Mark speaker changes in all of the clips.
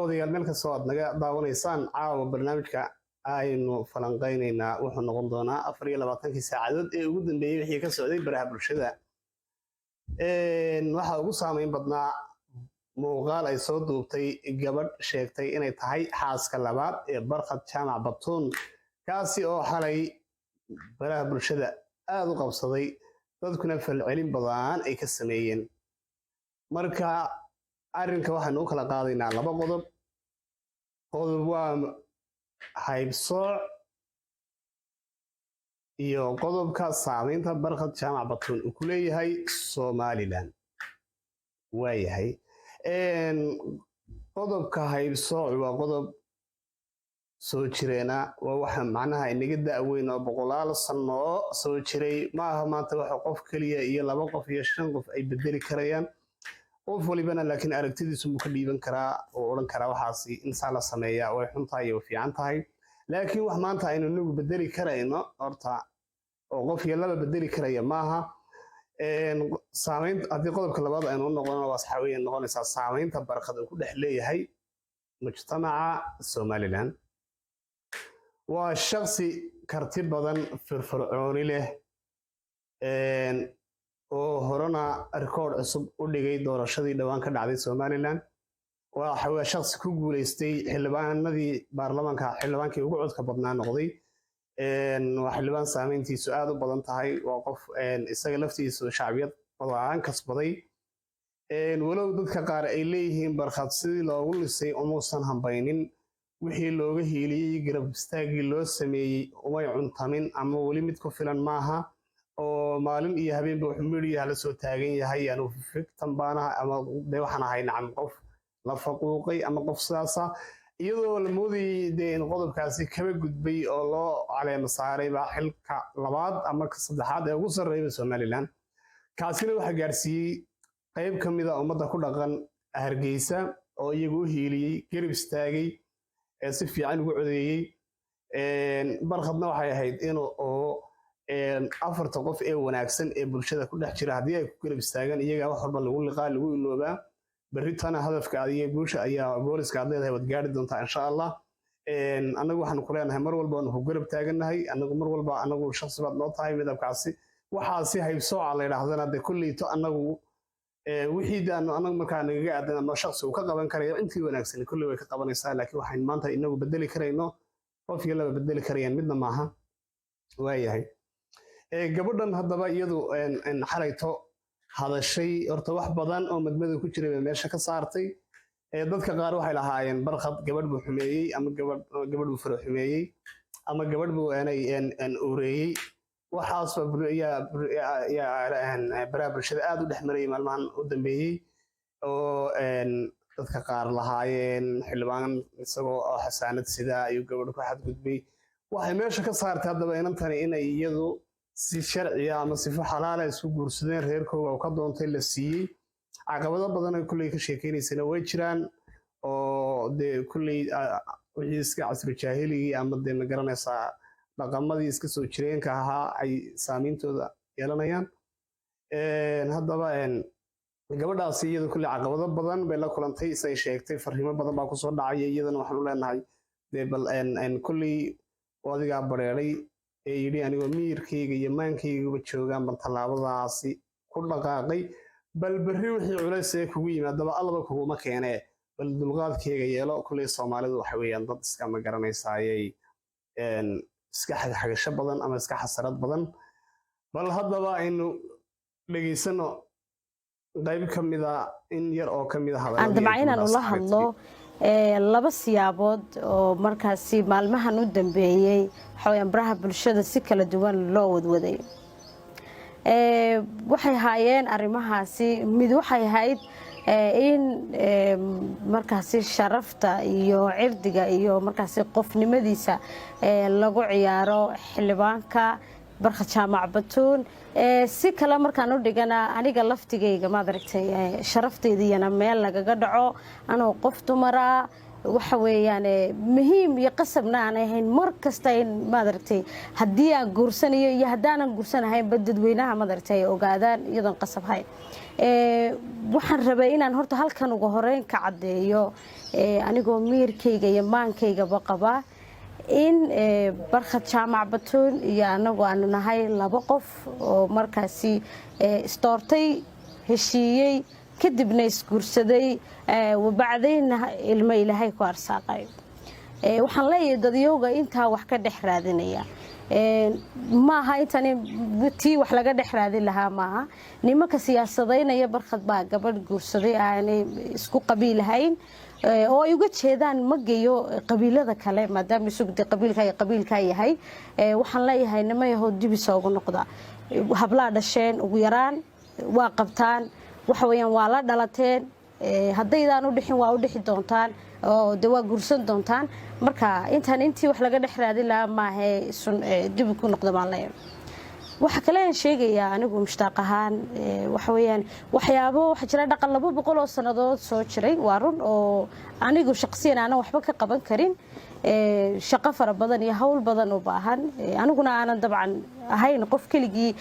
Speaker 1: daawadayaal meel kastoo aad naga daawanaysaan caawa barnaamijka aynu falanqaynaynaa wuxuu noqon doonaa 24 saacadood ee ugu dambeeyay wixii ka socday baraha bulshada waxa ugu saameyn badnaa muuqaal ay soo duubtay gabadh sheegtay inay tahay xaaska labaad ee Barkad Jaamac Batuun kaasi oo xalay baraha bulshada aad u qabsaday dadkuna falcelin badan ay ka sameeyeen marka arrinka waxaan u kala qaadaynaa laba qodob waa haybsooc iyo qodobka saameynta Barkad Jaamac Batuun uu ku leeyahay Somaliland waayahay qodobka haybsooc waa qodob soo jireena waa waxa macnaha inaga daaweyn oo boqolaal sano soo jiray maaha maanta waxa qof kaliya iyo laba qof iyo shan qof ay bedeli karayaan qof walibana laakiin aragtidiisu mu ka dhiiban karaa oo oran karaa waxaasi in la sameeyaa way xuntahay iyo fiican tahay laakiin wax maanta aynu nagu bedeli karayno horta oo qof iyo laba bedeli karaya maaha saameynta hadii qodobka labaad aynu noqono waa waxa weeye noqonaysa saameynta Barkad uu ku dhex leeyahay mujtamaca Somaliland waa shakhsi karti badan firfircooni leh oo horena rikood cusub u dhigay doorashadii dhawaan ka dhacday Somaliland waxa uu shakhsi ku guuleystay xildhibaanadii baarlamaanka xildhibaankii ugu codka badnaa noqday waa xildhibaan saameyntiisu aad u badan tahay waa qof isaga laftiisu shacbiyad badan kasbaday walow dadka qaar ay leeyihiin Barkad sidii loogu lisay umuusan hambaynin wixii looga hiiliyay garab istaagii loo sameeyay umay cuntamin ama wali mid ku filan maaha oo maalin iyo habeenba wuxuu meeliyaha la soo taagan yahay aanu fiktan baana ama waxaan ahay nacam qof la faquuqay ama qof sidaasa iyadoo la moodayay in qodobkaasi kaba gudbay oo loo caleema saaray baa xilka labaad ama ka saddexaad ee ugu sarreeyay Somaliland kaasina waxa gaarsiiyay qayb kamid ah ummadda ku dhaqan Hargeysa oo iyagu hiiliyay garab istaagay ee si fiican ugu codeeyay Barkadna waxay ahayd inuu afarta qof ee wanaagsan ee bulshada ku dhex jira hadii ay ku garab istaagaan iyaga wax walba lagu liqaa lagu iloobaa baritana hadafka adiga bulsha ayaa booliska adeedahay wad gaari doonta insha Allah anagu waxaan ku leenahay mar walba aan ku garab taaganahay anagu mar walba anagu shakhsi baad noo tahay midabkaasi waxaasi haybsooc la yiraahdana de kulliito anagu wixii daan anagu markaa naga aadan ama shakhsi uu ka qaban karayo intii wanaagsan kulli way ka qabanaysaa laakiin waxaan maanta inagu bedeli karayno qof iyo laba bedeli karayaan midna maaha waayahay gabadhan haddaba iyadu xalayto hadashay horta wax badan oo madmada ku jiray meesha ka saartay dadka qaar waxay lahaayeen Barkad gabadh buu xumeeyay ama gabadh buu faro xumeeyay ama gabadh buu aanay ureeyay waxaas baraha bulshada aad u dhexmaray maalmahan u dambeeyay oo dadka qaar lahaayeen xildhibaan isagoo xasaanad sida ayuu gabadh ku xadgudbay waxay meesha ka saartay haddaba inantani inay iyadu si sharci ah ama si xalaal ah isku guursadeen reerkooda oo ka doontay la siiyay caqabado badan oo kulli ka sheekeynaysan way jiraan oo de kulli wixii iska casri jaahiligi ama de ma garanaysaa dhaqamadii iska soo jireenka ahaa ay saameyntooda yeelanayaan haddaba gabadhaasi iyadu kulli caqabado badan bay la kulantay isay sheegtay fariimo badan baa ku soo dhacay iyadana waxaan u leenahay de bal kulli wadiga bareeray ee yiri anigu miirkayga iyo maankayga joogaan bal talaabadaasi ku dhaqaaqay bal bari wixii culays ee kugu yimaadaba allaba kugu ma keenee bal dulqaadkayga yeelo kulli Soomaalidu waxa weeyaan dad iska ma garanaysayay iska xagasho badan ama iska xasarad badan bal haddaba aynu dhageysano qayb kamid ah in yar oo kamid ah
Speaker 2: hadalada dabcan ula hadlo laba siyaabood oo markaasi maalmahan u dambeeyay xawayaan baraha bulshada si kala duwan loo wadwaday waxay haayeen arimahaasi mid waxay ahayd in markaasi sharafta iyo cirdiga iyo markaasi qofnimadiisa lagu ciyaaro xildhibaanka Barkad Jaamac Batuun si kala markaan u dhigana aniga laftigayga ma aragtay sharafteediyana meel lagaga dhaco anoo qof dumara waxa weeyaan muhiim iyo qasabna aan ahayn mar kasta in ma aragtay hadii aan guursanayo iyo hadaanan guursanahay dadweynaha ma aragtay ogaadaan iyadoon qasab hay waxaan rabay inaan horta halkan ugu horeyn ka cadeeyo anigoo miirkayga iyo maankaygaba qaba in Barkhad Jaamac Batuun iyo anagu aanu nahay laba qof oo markaasi istoortay heshiiyey kadibna isguursaday wabacdayna ilmo Ilaahay ku arsaaqay waxaan leeyahay dadiyowga intaa wax ka dhex raadinaya maaha intani tii wax laga dhex raadin lahaa maaha nimanka siyaasadeynaya Barkhad baa gabadh guursaday aanay isku qabiilahayn oo ay uga jeedaan magayo qabiilada kale maadaama sugdi qabiilka yahay waxaan leeyahay nimayahood dib isoogu noqda habla dhasheen ugu yaraan waa qabtaan waxa weeyaan waa la dhalateen haddaydaan u dhixin waa u dhixi doontaan oo de waa guursan doontaan marka intii wax laga dhex raadin lahaa maaha dib ku noqda baan leeyahay waxa kale aan sheegayaa anigu mushtaaq ahaan waxa weeyaan waxyaabo waxa jira dhaqan 200 oo sanadood soo jiray waa run oo anigu shakhsiyan aan waxba ka qaban karin shaqo fara badan iyo hawl badan u baahan aniguna aan dabcan ahayn qof keligii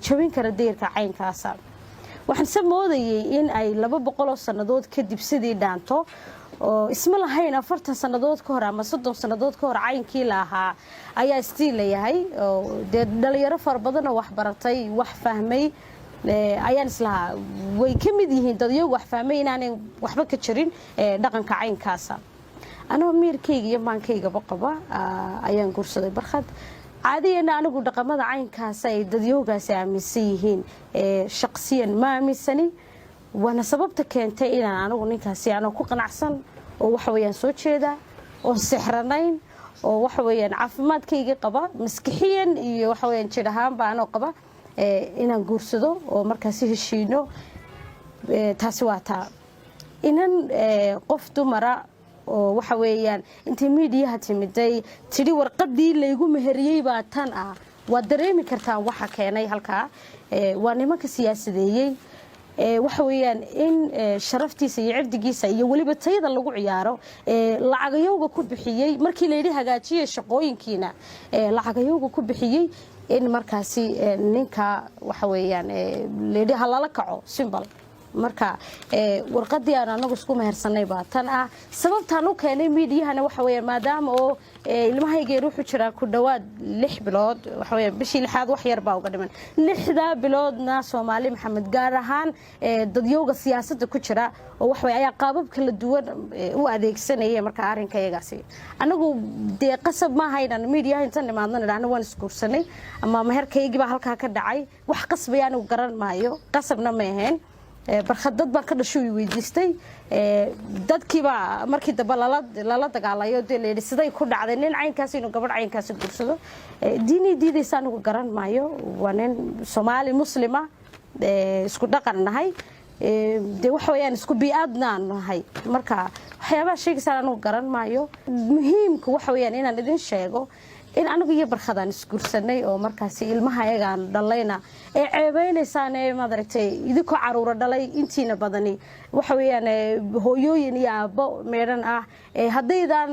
Speaker 2: jabin kara deerka caynkaas waxaan samoodayay in ay 200 oo sanadood kadib sidii dhaanto oo isma lahayn 40 sanadood ka hor ama 30 sanadood ka hor caynkii lahaa ayaa stiil leeyahay oo dhalinyaro far badan oo wax baratay wax fahmay ayaan islaha way kamid yihiin dad iyagu wax fahmay inaanay waxba ka jirin dhaqanka caynkaas anoo miirkayga iyo maankayga qaba ayaan guursaday Barkhad caadiyan anigu dhaqamada caynkaas ay dadiyowgaas aaminsan yihiin shakhsiyan ma aaminsani wana sababta keentay inaan anigu ninkaasi aan ku qanacsan oo wax weeyaan soo jeeda oo sixranayn oo wax weeyaan caafimaadkayga qaba maskixiyan iyo wax weeyaan jir ahaan baan oo qaba inaan guursado oo markaas heshiino taasi waa taa inan qof dumara oo waxa weeyaan intii meediyaha timiday tiri warqadii laygu meheriyay baa tan waa dareemi kartaa waxa keenay halka waa nimanka siyaasadeeyay waxa weeyaan in sharaftiisa iyo cirdigiisa iyo waliba tayada lagu ciyaaro lacagayowga ku bixiyay markii la yiri hagaajiyay shaqooyinkiina lacagayowga ku bixiyay in markaasi ninka waxa weeyaan leeyahay halala kaco simbal marka warqadii aan anagu isku mehersanay baa tan sababtaan u keenay meediyahana waxa weeyaan maadaama oo ilmahayga ruuxu jira ku dhawaad 6 bilood waxa weeyaan bishii lixaad wax yar baa uga dhiman 6 biloodna Soomaali Maxamed gaar ahaan dadyowga siyaasadda ku jira oo wax weey ayaa qaabab kala duwan u adeegsanayay marka arinkaygaasi anagu de qasab ma haynan meediyaha inta nimaadna dhana waan iskuursanay ama meherkaygi baa halka ka dhacay wax qasbayaan u garan maayo qasabna ma ahayn Barkhad dad baan ka dhashay weydiistay dadkiiba markii daba lala dagaalayo leeyahay siday ku dhacday nin caynkaas inuu gabadh caynkaas guursado diidaysan ugu garan maayo waa nin Soomaali muslima isku dhaqan nahay de wax weeyaan isku bi'aadna nahay marka waxyaabaha sheegaysan ugu garan maayo muhiimku wax weeyaan inaan idin sheego in anigu iyo Barkhad aan isguursanay oo markaas ilmahayaga aan dhalayna ceebeynaysan madaragtay idinku caruur dhalay intiina badani waxa weeyaan hooyooyin iyo aabbo meeran haddaydan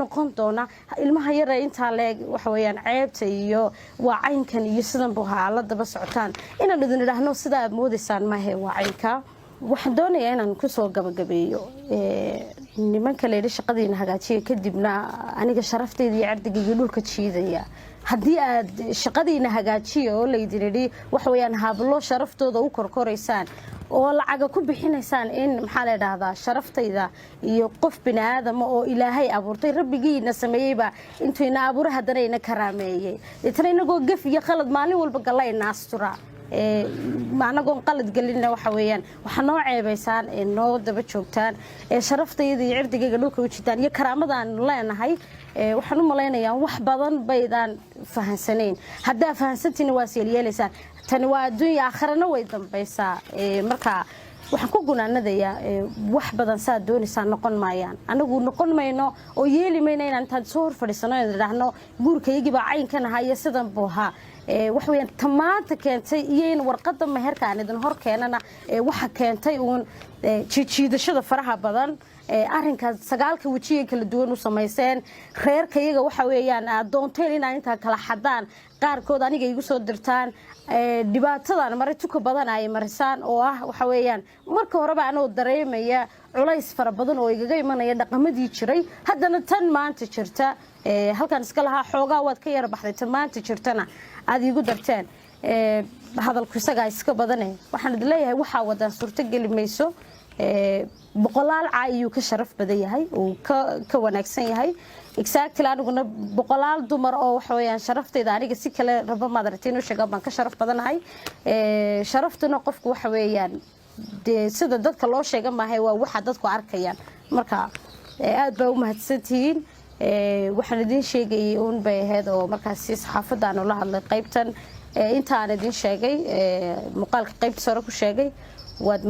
Speaker 2: noqon doona ilmaha yar inta leeg waxa weeyaan ceebta iyo waa caynkan iyo sidan buu xaaladaba socotaan inaan idin idhaahno sida moodaysan ma he waa caynka waxaan doonayaa inaan ku soo gabagabeeyo nimanka leeyahay shaqadiina hagaajiye kadibna aniga sharafteyda iyo cirdigayga dhulka jiidaya haddii aad shaqadiina hagaajiye oo leeyahay wax weeyaan hablo sharaftooda u korkoraysaan oo lacaga ku bixinaysaan in maxaa la yiraahdaa sharafteyda iyo qof bini'aadam oo Ilaahay abuurtay rabbigiina sameeyayba intuu ina abuur hadanayna karaameeyay inta inagoo gaf iyo qalad maalin walba galayna astura maanagoon qalad galina waxa weeyaan waxa noo ceebaysaan noo daba joogtaan sharaftayda iyo cirdigayga dhulka u jitaan iyo karaamadan leenahay waxaan u maleynayaa wax badan baydaan fahansaneen hadaa fahansantiin waa yeelaysaan tani waa adduunyo aakhirana way dambaysaa marka waxaan ku gunaanadayaa wax badan saa doonaysaa noqon maayaan anagu noqon mayno oo yeeli mayno inaan intaan soo hor fadhiisano idhaahno guurkaygi baa caynkan ahaa sidan buu ahaa wax weeyaan tamaanta keentay iyo in warqadda meherka aan idin hor keenana waxa keentay uun jiidashada faraha badan arrinkaas sagaalka wajiga kala duwan u samayseen reerka iyaga waxa weeyaan aad doonteen inaan intaa kala xadaan qaarkood aniga igu soo dirtaan dhibaatadan maray tuka badan ay marisaan oo ah waxa weeyaan marka horeba anoo dareemaya culays fara badan oo igaga imanaya dhaqamadii jiray haddana tan maanta jirta halkan iska lahaa xoogaa waad ka yara baxday tan maanta jirtana aad igu darteen hadalku isagaa iska badane waxaan idin leeyahay waxaa wadaan suurto geli mayso boqolaal caay ayuu ka sharaf badan yahay uu ka wanaagsan yahay exactly aniguna boqolaal dumar oo waxa weeyaan sharaftayda aniga si kale raba maadartiin u sheega baan ka sharaf badanahay sharaftuna qofku waxa weeyaan sida dadka loo sheega maahay waa waxa dadku arkayaan marka aad baa u mahadsantihiin waxaan idin sheegayay uun bay ahayd oo markaas saxaafadaan ula hadlay qaybtan intaan idin sheegay muuqaalka qaybta sare ku sheegay waad